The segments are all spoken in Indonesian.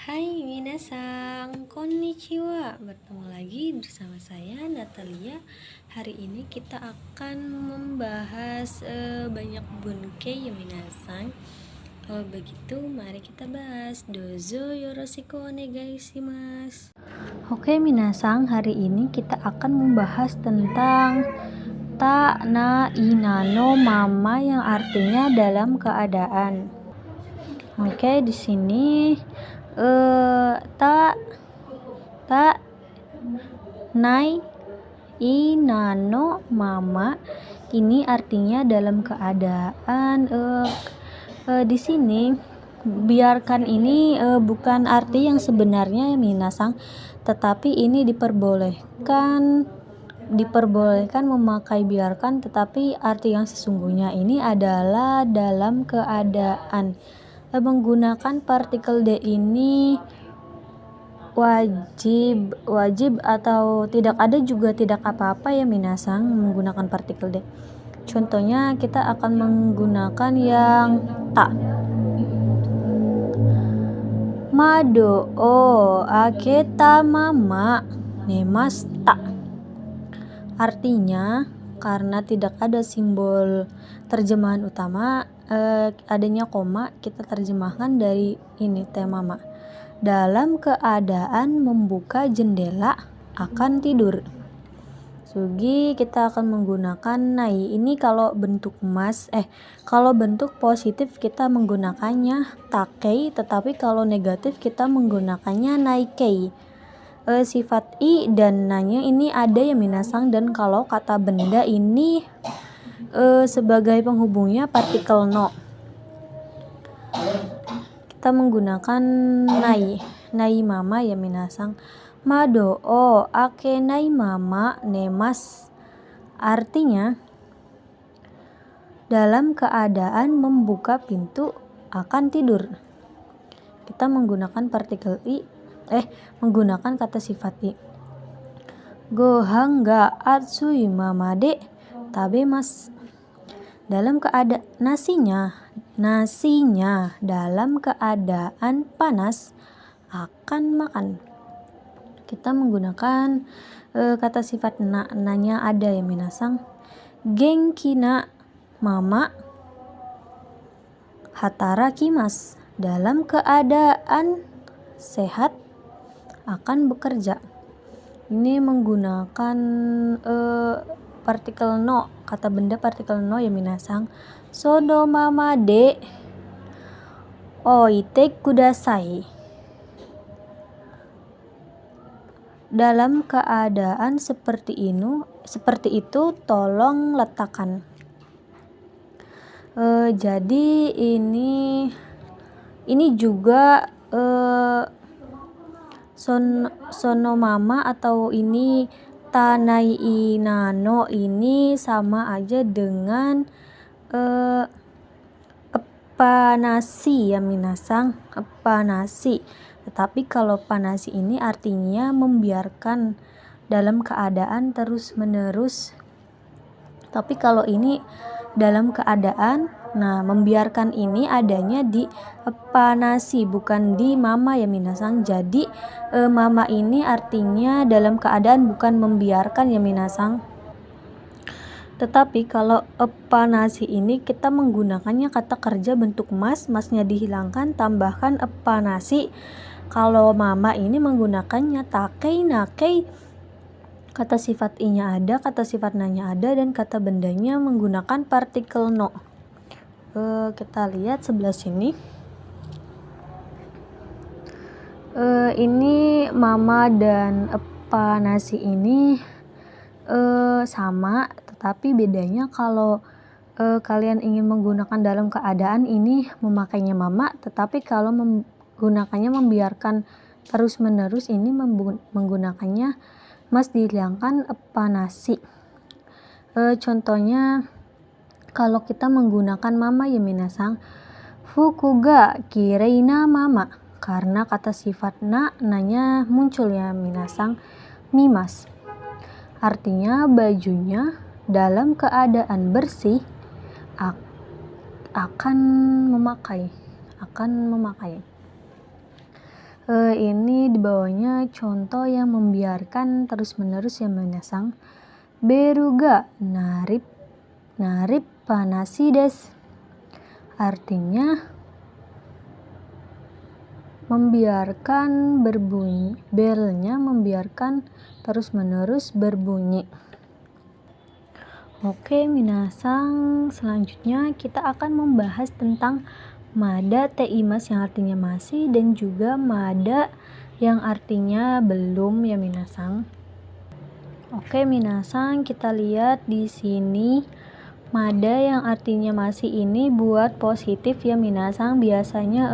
Hai minasang, konnichiwa. Bertemu lagi bersama saya Natalia. Hari ini kita akan membahas banyak bunkei ya minasang. Kalau begitu mari kita bahas. Dozo yoroshiku onegaishimasu. Oke minasang, hari ini kita akan membahas tentang ta na ina no mama yang artinya dalam keadaan. Oke, di sini ta nai inano mama ini artinya dalam keadaan di sini biarkan ini bukan arti yang sebenarnya ya minasang, tetapi ini diperbolehkan memakai biarkan, tetapi arti yang sesungguhnya ini adalah dalam keadaan. Menggunakan partikel D ini wajib atau tidak ada juga tidak apa-apa ya minasang menggunakan partikel D. Contohnya kita akan menggunakan yang ta. Mado o aketa mama nemasta. Artinya karena tidak ada simbol terjemahan utama, adanya koma, kita terjemahkan dari ini mama. Dalam keadaan membuka jendela akan tidur. Sugi kita akan menggunakan nai. Ini kalau bentuk kalau bentuk positif kita menggunakannya takei, tetapi kalau negatif kita menggunakannya naikei. Sifat i dan nanya ini ada ya minasang, dan kalau kata benda ini sebagai penghubungnya partikel no. Kita menggunakan nai mama ya minasang. Mado o ake nai mama nemas. Artinya dalam keadaan membuka pintu akan tidur. Kita menggunakan partikel menggunakan kata sifat i. Gohan ga atsui mama de tabemas. Dalam keadaan nasinya dalam keadaan panas akan makan. Kita menggunakan kata sifat nanya ada ya minasang. Genki na mama hatarakimasu. Dalam keadaan sehat akan bekerja. Ini menggunakan partikel no, kata benda partikel no ya minasang. Sono mama de oite kudasai. Dalam keadaan seperti itu tolong letakkan. Jadi ini juga sono mama atau ini tanai inano ini sama aja dengan panasi ya minasang, panasi. Tetapi kalau panasi ini artinya membiarkan dalam keadaan terus menerus. Tapi kalau ini dalam keadaan, membiarkan ini adanya di panasi bukan di mama ya minasang. Jadi mama ini artinya dalam keadaan bukan membiarkan ya minasang. Tetapi kalau panasi ini kita menggunakannya kata kerja bentuk masnya dihilangkan, tambahkan panasi. Kalau mama ini menggunakannya takei nakei. Kata sifat i-nya ada, kata sifat na-nya ada, dan kata bendanya menggunakan partikel no. Kita lihat sebelah sini. Ini mama dan panasi ini sama, tetapi bedanya kalau kalian ingin menggunakan dalam keadaan ini memakainya mama, tetapi kalau menggunakannya membiarkan terus menerus ini menggunakannya mas dihilangkan panasi. Contohnya kalau kita menggunakan mama ya minasang, fuku ga kireina mama, karena kata sifat nanya muncul ya minasang, mimas. Artinya bajunya dalam keadaan bersih akan memakai. Ini di bawahnya contoh yang membiarkan terus-menerus ya minasang. Beru ga narip panasi desu. Artinya membiarkan berbunyi, belnya membiarkan terus-menerus berbunyi. Oke minasang, selanjutnya kita akan membahas tentang mada teimas yang artinya masih dan juga mada yang artinya belum ya minasang. Oke minasang, kita lihat di sini mada yang artinya masih ini buat positif ya minasang, biasanya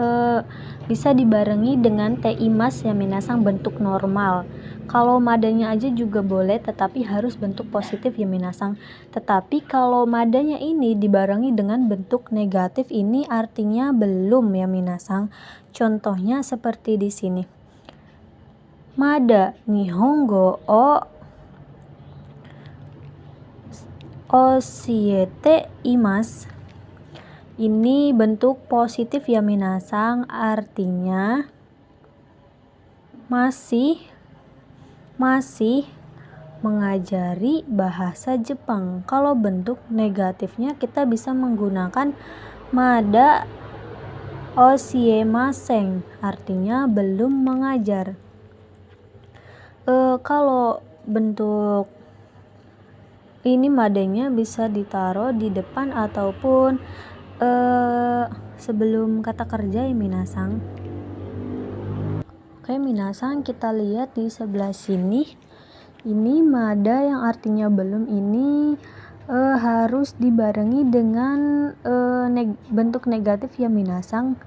bisa dibarengi dengan teimas ya minasang, bentuk normal. Kalau madanya aja juga boleh, tetapi harus bentuk positif ya minasang. Tetapi kalau madanya ini dibarengi dengan bentuk negatif, ini artinya belum ya minasang. Contohnya seperti di sini. Mada nihongo o oshiete imasu. Ini bentuk positif ya minasang, artinya masih mengajari bahasa Jepang. Kalau bentuk negatifnya kita bisa menggunakan mada oshiemasen, artinya belum mengajar. Kalau bentuk ini madanya bisa ditaruh di depan ataupun sebelum kata kerja ya minasang. Oke minasang, kita lihat di sebelah sini. Ini mada yang artinya belum ini harus dibarengi dengan bentuk negatif ya minasang,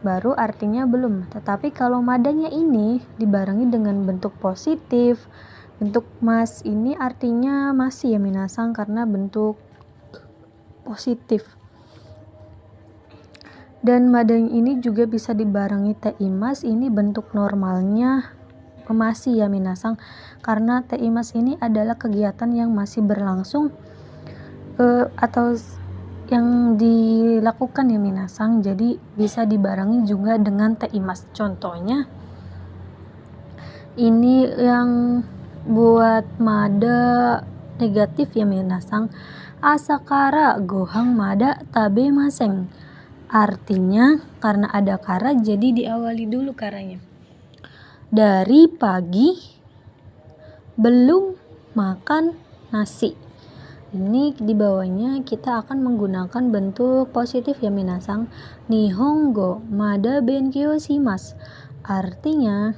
baru artinya belum. Tetapi kalau madanya ini dibarengi dengan bentuk positif, bentuk mas, ini artinya masih ya minasang karena bentuk positif. Dan mada ini juga bisa dibarengi teimas, ini bentuk normalnya masih ya minasang, karena teimas ini adalah kegiatan yang masih berlangsung atau yang dilakukan ya minasang, jadi bisa dibarengi juga dengan teimas. Contohnya ini yang buat mada negatif ya minasang, asakara gohang mada tabemasen. Artinya karena ada kara jadi diawali dulu karanya. Dari pagi belum makan nasi. Ini di bawahnya kita akan menggunakan bentuk positif ya minasang. Nihongo mada benkyou shimasu. Artinya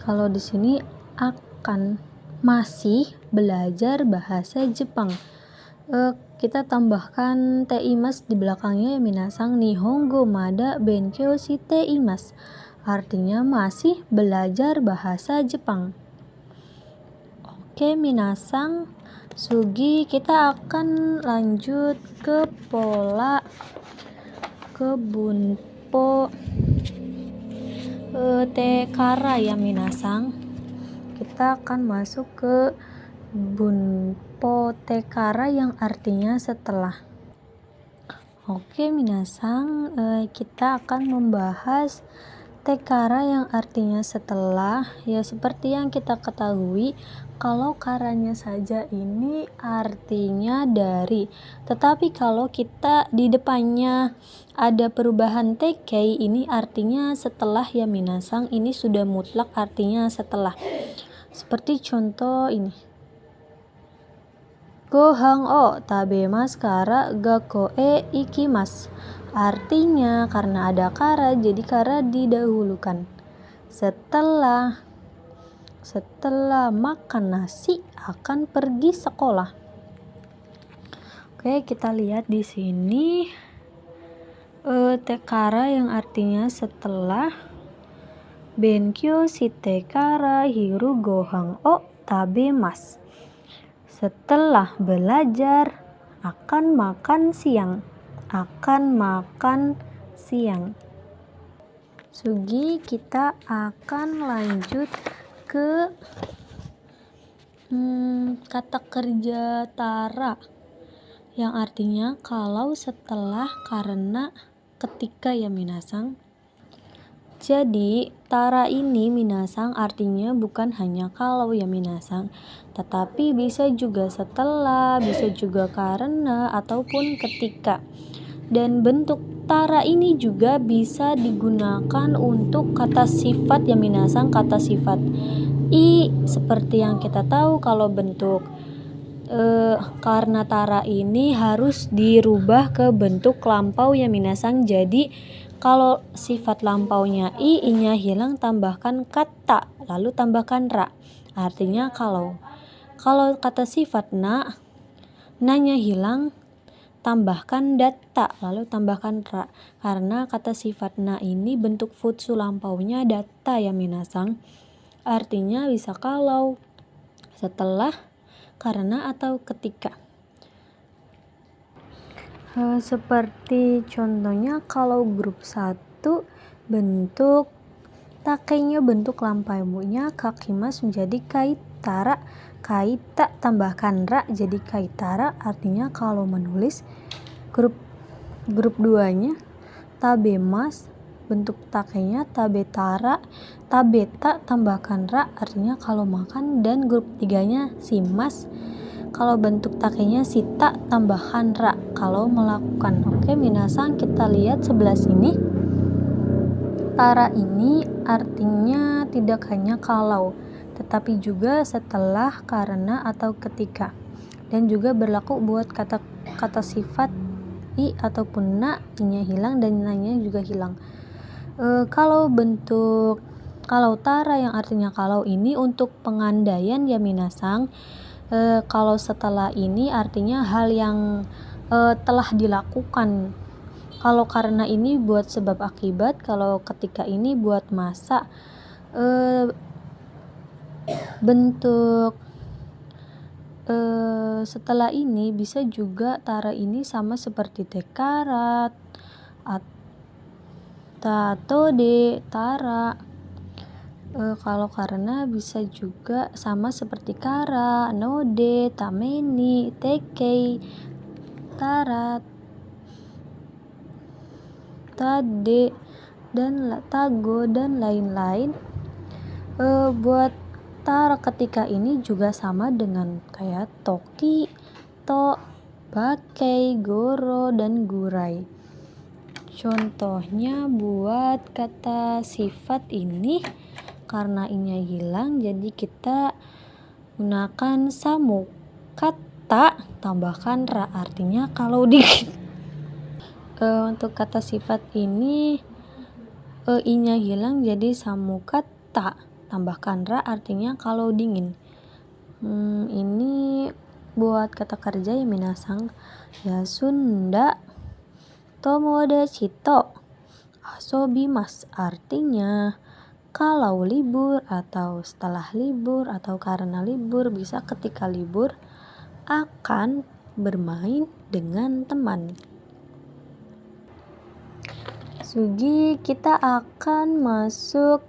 kalau di sini akan masih belajar bahasa Jepang. Kita tambahkan teimas di belakangnya ya minasang. Nihongo mada benkyou shite imasu. Artinya masih belajar bahasa Jepang. Oke minasang, sugi kita akan lanjut ke pola ke bunpo tekara ya minasang. Kita akan masuk ke bunpo tekara yang artinya setelah. Oke minasang, kita akan membahas tekara yang artinya setelah. Ya seperti yang kita ketahui, kalau karanya saja ini artinya dari. Tetapi kalau kita di depannya ada perubahan tekei, ini artinya setelah ya minasang. Ini sudah mutlak artinya setelah. Seperti contoh ini. Gohang o tabemasu kara gakko e ikimasu. Artinya karena ada kara jadi kara didahulukan. Setelah makan nasi akan pergi sekolah. Oke, kita lihat di sini tekara yang artinya setelah. Benkyou shite kara hiru gohang o tabemasu. Setelah belajar akan makan siang. Sugi, kita akan lanjut ke kata kerja tara yang artinya kalau, setelah, karena, ketika ya minasang. Jadi, tara ini minasang artinya bukan hanya kalau ya minasang, tetapi bisa juga setelah, bisa juga karena, ataupun ketika. Dan bentuk tara ini juga bisa digunakan untuk kata sifat ya minasang, kata sifat i, seperti yang kita tahu kalau bentuk karena tara ini harus dirubah ke bentuk lampau ya minasang. Jadi kalau sifat lampaunya i-nya hilang, tambahkan kata, lalu tambahkan ra. Artinya kalau kata sifat na-nya hilang, tambahkan data, lalu tambahkan ra. Karena kata sifat na ini bentuk futsu lampaunya data ya minasang. Artinya bisa kalau, setelah, karena, atau ketika. Seperti contohnya kalau grup 1 bentuk takenya bentuk lampaunya kakimas menjadi kaitara, kaita tambahkan ra jadi kaitara. Artinya kalau menulis. Grup 2-nya tabemas bentuk takenya tabetara, tabeta tambahkan ra artinya kalau makan. Dan grup 3-nya simas kalau bentuk takenya sita tambahkan ra kalau melakukan. Oke minasang, kita lihat sebelah sini. Tara ini artinya tidak hanya kalau, tetapi juga setelah, karena, atau ketika. Dan juga berlaku buat kata sifat i ataupun na-nya hilang dan na-nya juga hilang. Kalau tara yang artinya kalau ini untuk pengandaian ya minasang. Kalau setelah ini artinya hal yang telah dilakukan. Kalau karena ini buat sebab akibat, kalau ketika ini buat masa. Bentuk setelah ini bisa juga tara ini sama seperti tekarat atau de tara. Kalau karena bisa juga sama seperti kara, node, tameni, tekei, tarat, tade, dan tago, dan lain-lain. Buat tara ketika ini juga sama dengan kayak toki, to, bakei, goro, dan gurai. Contohnya buat kata sifat ini, karena inya hilang jadi kita gunakan samu kata tambahkan ra artinya kalau untuk kata sifat ini inya hilang jadi samu kata tambahkan ra artinya kalau dingin. Ini buat kata kerja ya minasang. Ya Sunda tomodachi to asobimasu artinya kalau libur, atau setelah libur, atau karena libur, bisa ketika libur akan bermain dengan teman. Sugi, kita akan masuk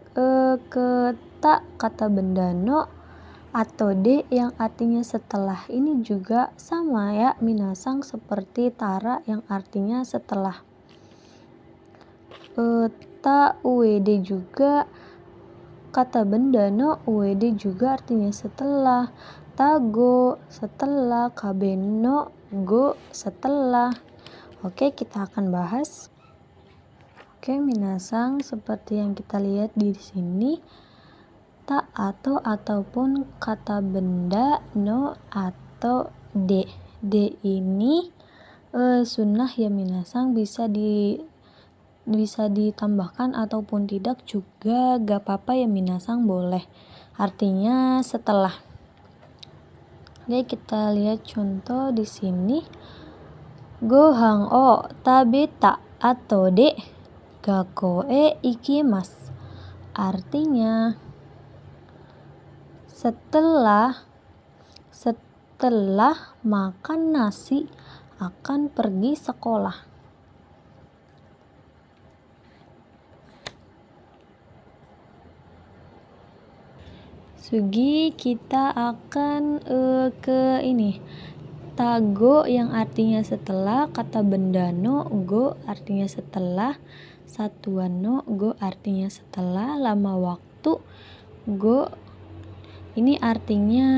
ke kata benda no atau de yang artinya setelah. Ini juga sama ya minasang seperti tara yang artinya setelah. Ta ued juga kata benda no ued juga artinya setelah. Tago setelah, kabeno go setelah. Oke, kita akan bahas. Oke, minasang, seperti yang kita lihat di sini, ta atau ataupun kata benda no atau de. De ini sunnah ya minasang, bisa ditambahkan ataupun tidak juga gak apa-apa ya minasang, boleh. Artinya setelah. Oke, kita lihat contoh di sini. Gohan o tabeta atau de gakko e ikimasu. Artinya setelah makan nasi akan pergi sekolah. Sugi, kita akan ke ini. Tago yang artinya setelah, kata benda no go artinya setelah, Satuan no go artinya setelah, lama waktu go ini artinya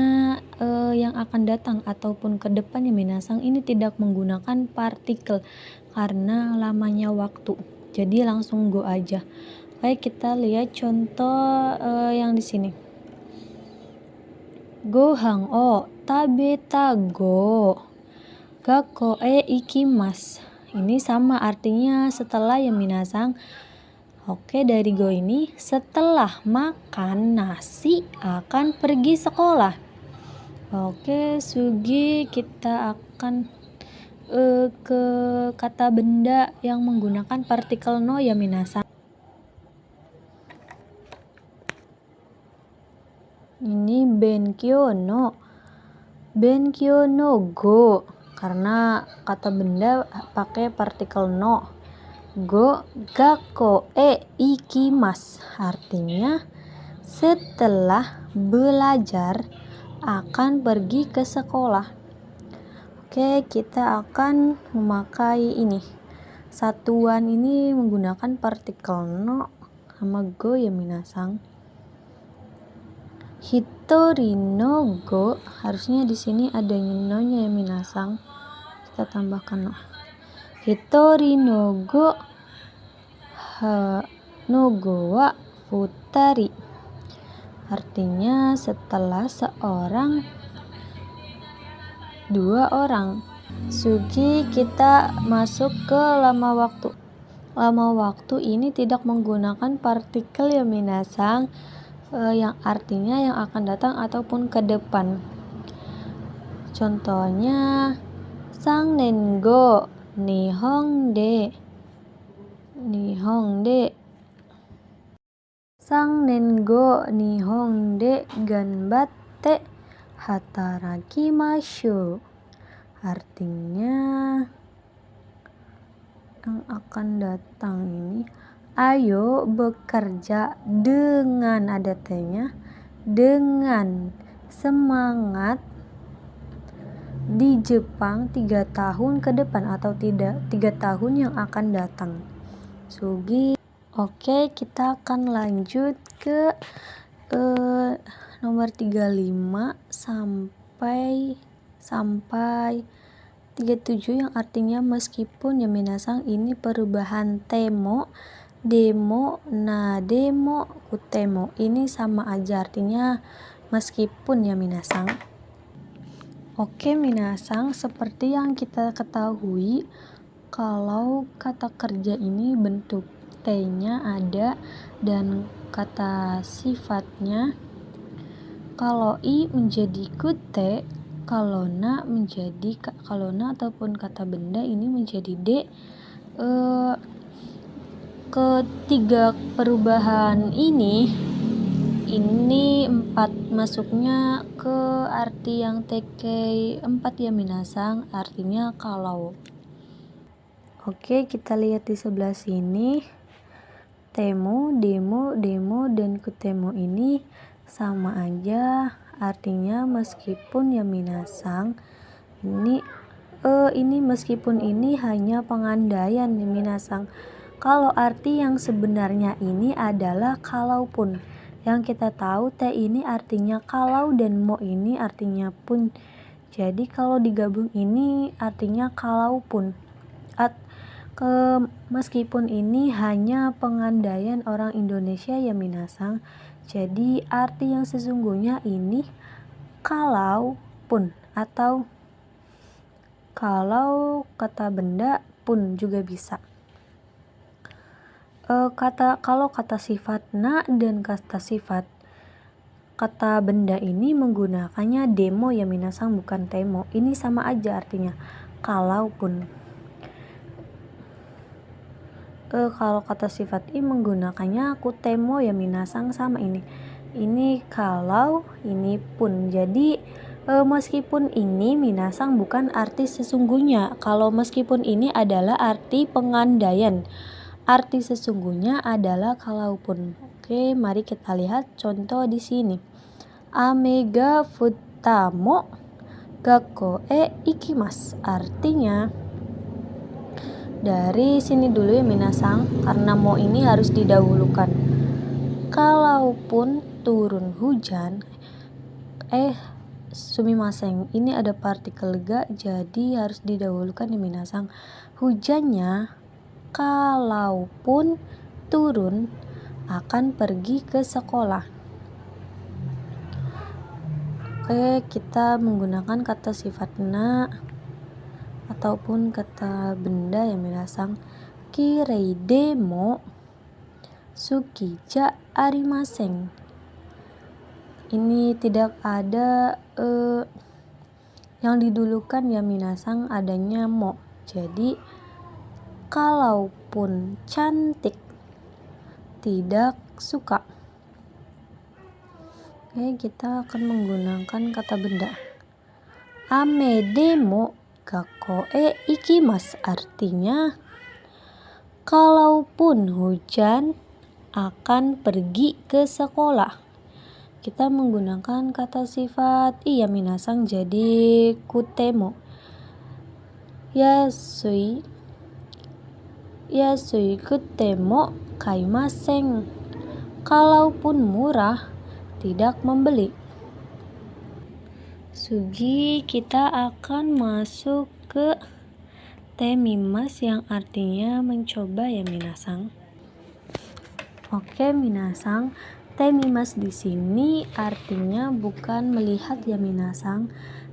yang akan datang ataupun ke depan ya minasang. Ini tidak menggunakan partikel karena lamanya waktu. Jadi langsung go aja. Oke, kita lihat contoh yang di sini. Go hang o tabe ta go gakko e ikimasu. Ini sama artinya setelah ya minasang. Oke, dari go ini setelah makan nasi akan pergi sekolah. Oke, Sugi kita akan ke kata benda yang menggunakan partikel no ya minasang. Ini benkyo no go karena kata benda pakai partikel no. Go gakko e ikimasu artinya setelah belajar akan pergi ke sekolah. Oke, kita akan memakai ini. Satuan ini menggunakan partikel no sama go ya minasang. Hitori no go harusnya di sini ada no-nya ya minasang. Kita tambahkan no. Hitori no go wa futari artinya setelah seorang dua orang. Sugi kita masuk ke lama waktu. Lama waktu ini tidak menggunakan partikel ya minasang, yang artinya yang akan datang ataupun ke depan. Contohnya sang nengo Nihong de sang nengo Nihong de ganbatte hatarakimashu artinya yang akan datang ini ayo bekerja dengan ada T-nya dengan semangat di Jepang 3 tahun ke depan atau tidak 3 tahun yang akan datang. Sugi. Oke, kita akan lanjut ke nomor 35 sampai 37 yang artinya meskipun ya minasang. Ini perubahan temo, demo, demo, kutemo. Ini sama aja artinya meskipun ya minasang. Oke minasang, seperti yang kita ketahui kalau kata kerja ini bentuk T-nya ada dan kata sifatnya kalau I menjadi kute, kalau na ataupun kata benda ini menjadi D. Ketiga perubahan ini 4 masuknya ke arti yang TK 4 ya minasang, artinya kalau. Oke, kita lihat di sebelah sini. Temo, demo, dan kutemo ini sama aja artinya meskipun ya minasang. Ini meskipun ini hanya pengandaian ya minasang. Kalau arti yang sebenarnya ini adalah kalaupun. Yang kita tahu T ini artinya kalau dan mo ini artinya pun. Jadi kalau digabung ini artinya kalaupun. Meskipun ini hanya pengandaian orang Indonesia ya minasang. Jadi arti yang sesungguhnya ini kalaupun atau kalau kata benda pun juga bisa. Kalau kata sifat na dan kata sifat kata benda ini menggunakannya demo ya minasang, bukan temo. Ini sama aja artinya kalaupun. Kalau kata sifat I menggunakannya kutemo ya minasang, sama ini kalau, ini pun. Jadi meskipun ini minasang bukan arti sesungguhnya. Kalau meskipun ini adalah arti pengandaian. Arti sesungguhnya adalah kalaupun. Oke, mari kita lihat contoh di sini. Amega futamo gakko e ikimasu. Artinya dari sini dulu ya minasang, karena mo ini harus didahulukan. Kalaupun turun hujan, sumimasen, ini ada partikel ga jadi harus didahulukan ya minasang. Hujannya kalaupun turun akan pergi ke sekolah. Oke, kita menggunakan kata sifat na ataupun kata benda ya minasang. Kireide mo sukija arimasen. Ini tidak ada yang didulukan ya minasang, adanya mo. Jadi kalaupun cantik tidak suka. Oke, kita akan menggunakan kata benda. Ame demo gakko ikimasu, artinya kalaupun hujan akan pergi ke sekolah. Kita menggunakan kata sifat iya minasang, jadi kutemo. Yasui kutemo kaimasen. Kalaupun murah tidak membeli. Sugi, kita akan masuk ke temimas yang artinya mencoba ya minasang. Oke minasang, temimas di sini artinya bukan melihat ya minasang,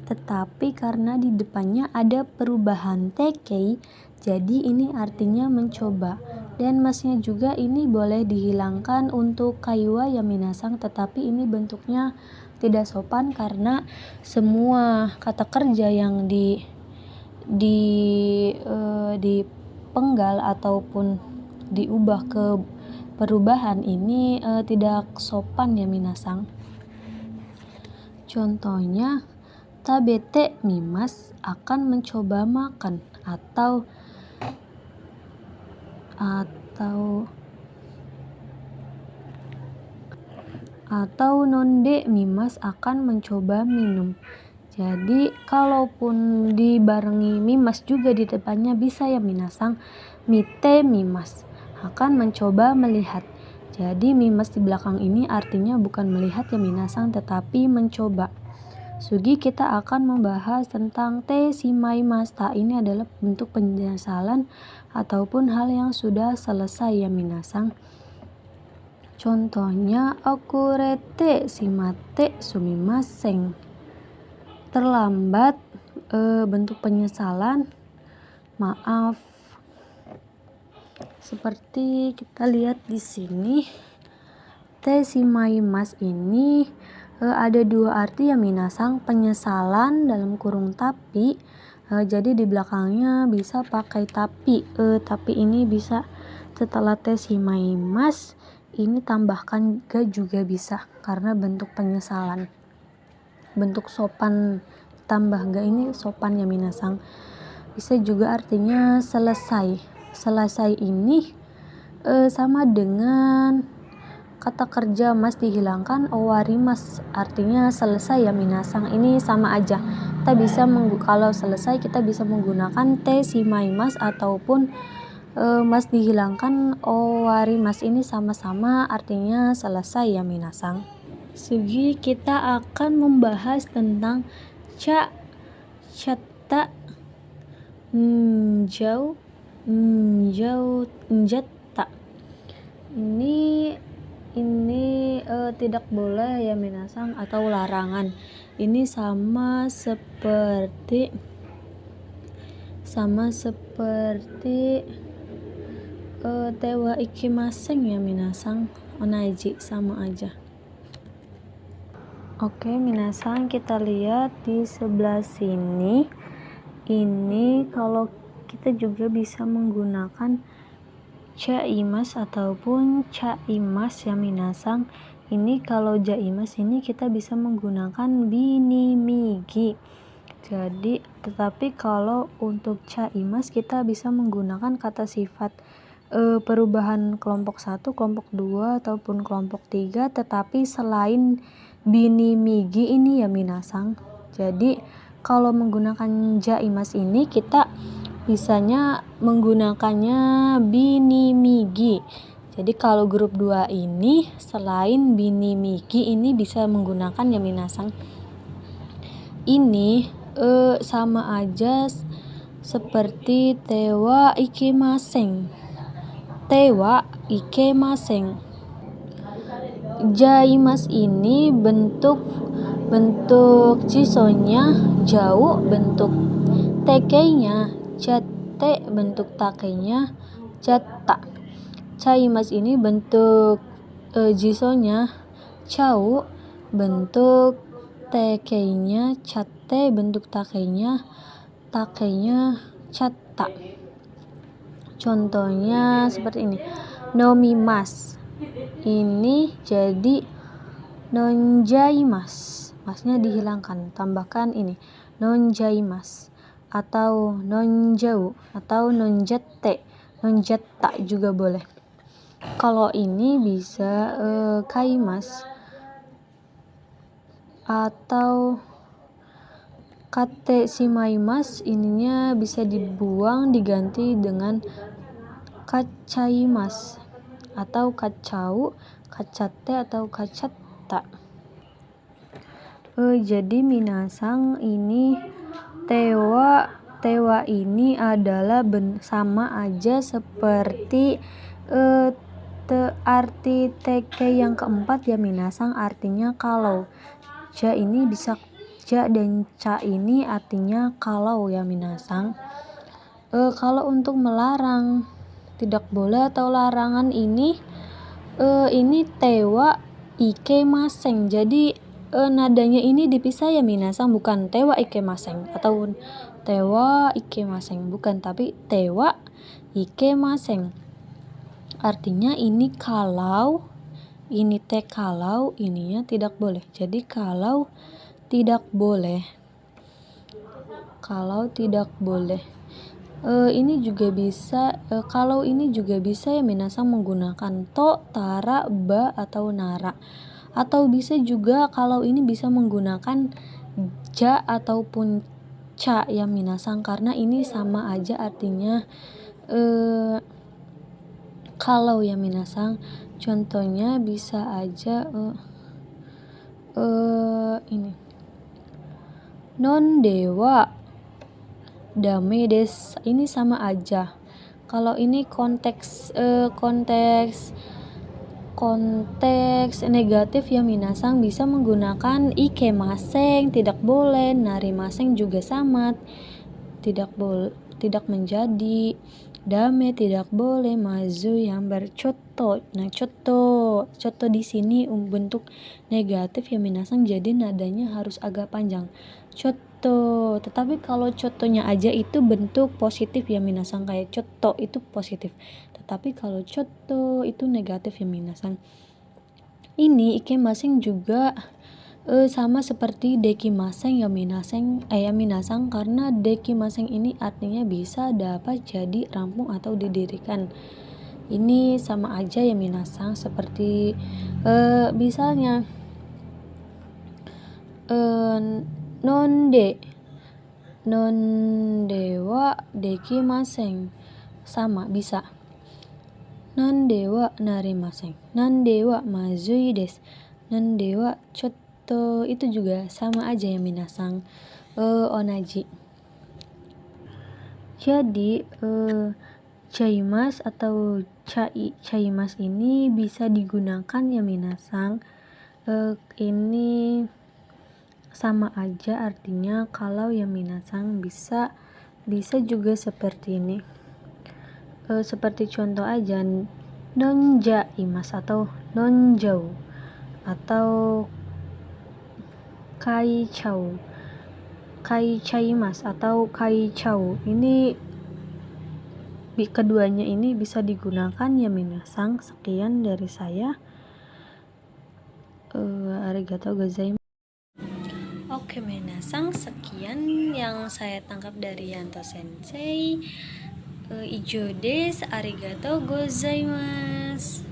tetapi karena di depannya ada perubahan tekei, jadi ini artinya mencoba. Dan masnya juga ini boleh dihilangkan untuk kaiwa ya minasang, tetapi ini bentuknya tidak sopan karena semua kata kerja yang dipenggal ataupun diubah ke perubahan ini tidak sopan ya minasang. Contohnya, tabete mimas akan mencoba makan, atau nonde mimas akan mencoba minum. Jadi kalaupun dibarengi mimas juga di depannya bisa ya minasang. Mite mimas akan mencoba melihat. Jadi mimas di belakang ini artinya bukan melihat ya minasang, tetapi mencoba. Sugi, kita akan membahas tentang te shimaimashita. Ini adalah bentuk penyesalan ataupun hal yang sudah selesai ya minasang. Contohnya, okurete shimate sumimasen. Terlambat, bentuk penyesalan, maaf. Seperti kita lihat di sini, te shimaimasu ini ada dua arti ya minasang, penyesalan dalam kurung tapi. Jadi di belakangnya bisa pakai tapi. Tapi ini bisa setelah te shimaimasu ini tambahkan ga juga bisa karena bentuk penyesalan. Bentuk sopan tambah ga ini sopan ya minasang. Bisa juga artinya selesai. Selesai ini sama dengan kata kerja mas dihilangkan owarimas, artinya selesai ya minasang. Ini sama aja. Kita bisa kalau selesai kita bisa menggunakan te shimaimasu ataupun mas dihilangkan owarimas, ini sama-sama artinya selesai ya minasang. Sugi, kita akan membahas tentang chatta, njata. Ini tidak boleh ya minasang atau larangan. Ini sama seperti tewa ikimasen ya minasang, onaji, sama aja. Oke minasang, kita lihat di sebelah sini. Ini kalau kita juga bisa menggunakan jaimas ataupun caimas ya minasang. Ini kalau jaimas ini kita bisa menggunakan binimigi. Jadi tetapi kalau untuk caimas kita bisa menggunakan kata sifat perubahan kelompok 1, kelompok 2 ataupun kelompok 3, tetapi selain binimigi ini ya minasang. Jadi kalau menggunakan jaimas ini kita bisanya menggunakannya bini migi. Jadi kalau grup 2 ini selain bini migi ini bisa menggunakan ya minasang. Ini sama aja seperti tewa ikimaseng. Tewa ikimaseng. Jaimas ini bentuk jisonya jauh, bentuk tekenya jate, bentuk takenya jata. Jaimas ini bentuk jisonya jauh, bentuk tekenya jate, bentuk takenya jata. Contohnya seperti ini. Nomimas ini jadi nonjaimas, masnya dihilangkan, tambahkan ini nonjaimas atau nonjau atau nonjette, nonjetta juga boleh. Kalau ini bisa kaimas atau kate simaimas, ininya bisa dibuang diganti dengan kacaimas atau kacau, kacate atau kacatta. Jadi minasang ini tewa ini adalah sama aja seperti arti teke yang keempat ya minasang, artinya kalau. Ja ini bisa ja dan ca ini artinya kalau ya minasang. Kalau untuk melarang, tidak boleh atau larangan ini tewa ikemaseng. Jadi nadanya ini dipisah ya minasang, bukan tewa ikemaseng atau tewa ikemaseng, bukan, tapi tewa ikemaseng. Artinya ini kalau, ini kalau, ininya tidak boleh. Jadi kalau tidak boleh. Kalau tidak boleh. Ini juga bisa kalau ini juga bisa ya minasang menggunakan to, tara, ba atau nara. Atau bisa juga kalau ini bisa menggunakan ja ataupun ca ya minasang, karena ini sama aja artinya kalau ya minasang. Contohnya bisa aja ini non dewa dame des, ini sama aja. Kalau ini konteks negatif ya minasang, bisa menggunakan ikemaseng, tidak boleh, narimaseng juga sama, tidak menjadi, dame tidak boleh, mazu yang bercoto. Nah, coto di sini bentuk negatif ya minasang, jadi nadanya harus agak panjang. Coto. Tetapi kalau cotonya aja itu bentuk positif ya minasang, kayak coto itu positif. Tetapi kalau coto itu negatif ya minasang. Ini ikemaseng juga sama seperti dekimaseng ya minasang, karena dekimaseng ini artinya bisa, dapat, jadi, rampung atau didirikan. Ini sama aja ya minasang, seperti misalnya non dewa dekimaseng, sama bisa. Non dewa narimaseng, non dewa mazui des, non dewa coto, itu juga sama aja ya minasang, onaji. Jadi caimas atau caimas ini bisa digunakan ya minasang. Ini sama aja artinya kalau ya minasang, bisa juga seperti ini. Seperti contoh aja, nonjaimas atau nonjau atau kaichaimas atau kaichau. Ini keduanya ini bisa digunakan ya minasang. Sekian dari saya. Arigatou gozaimasu. Oke minasang, sekian yang saya tangkap dari Yanto Sensei. Ijo des, arigatou gozaimasu.